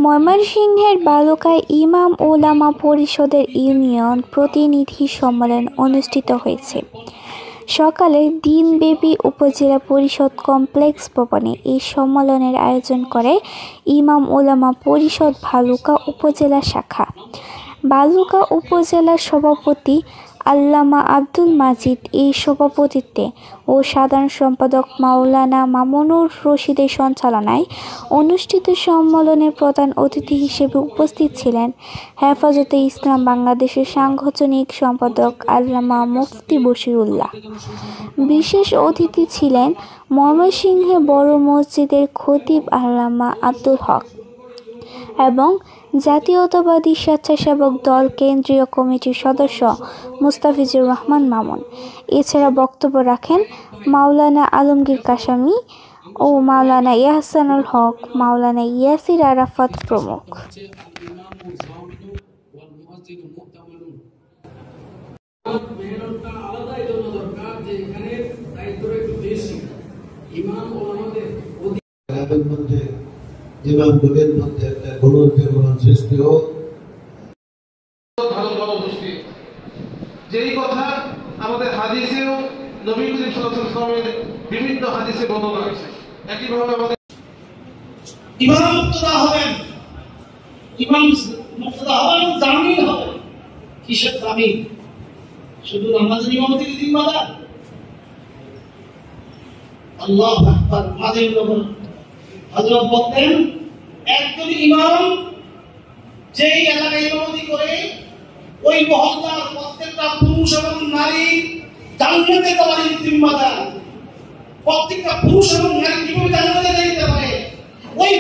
ময়মনসিংহের বালুকায় ইমাম ওলামা পরিষদের ইউনিয়ন প্রতিনিধি সম্মেলন অনুষ্ঠিত হয়েছে। সকালে দিনব্যাপী উপজেলা পরিষদ কমপ্লেক্স ভবনে এই সম্মেলনের আয়োজন করে ইমাম ওলামা পরিষদ ভালুকা উপজেলা শাখা। ভালুকা উপজেলার সভাপতি আল্লামা আব্দুল মাজিদ এই সভাপতিত্বে ও সাধারণ সম্পাদক মাওলানা মামুনুর রশিদের সঞ্চালনায় অনুষ্ঠিত সম্মেলনে প্রধান অতিথি হিসেবে উপস্থিত ছিলেন হেফাজতে ইসলাম বাংলাদেশের সাংগঠনিক সম্পাদক আল্লামা মুফতি বশিরুল্লাহ। বিশেষ অতিথি ছিলেন ময়মনসিংহে বড় মসজিদের খতিব আল্লামা আব্দুল হক এবং জাতীয়তাবাদী স্বেচ্ছাসেবক দল কেন্দ্রীয় কমিটির সদস্য মুস্তাফিজুর রহমান মামুন। এছাড়া বক্তব্য রাখেন মাওলানা আলমগীর কাশামি ও মাওলানা ইহসানুল হক, মাওলানা ইয়াসির আরাফাত প্রমুখ। ইমামদের মধ্যে একটা গণজীবন সৃষ্টি হোক। যেই কথা আমাদের হাদিসেও নবী করিম সাল্লাল্লাহু আলাইহি ওয়াসাল্লামের বিভিন্ন হাদিসে বর্ণনা আছে। একইভাবে আমাদের ইমাম মুক্তদা হবেন, ইমাম মুক্তদা হবেন, জামিন হবেন। কিসের জামিন? শুধু নামাজের ইমামতির জিম্মাদার? আল্লাহু আকবার। মাঝে যখন হযরত বলতেন একজন ইমাম যেই এলাকায় ইমামতি করে ওই মহল্লার প্রত্যেকটা পুরুষ এবং নারী জান্নাতে যাওয়ার জিম্মাদার। প্রত্যেকটা পুরুষ এবং নারী কিভাবে জান্নাতে যেতে পারে ওই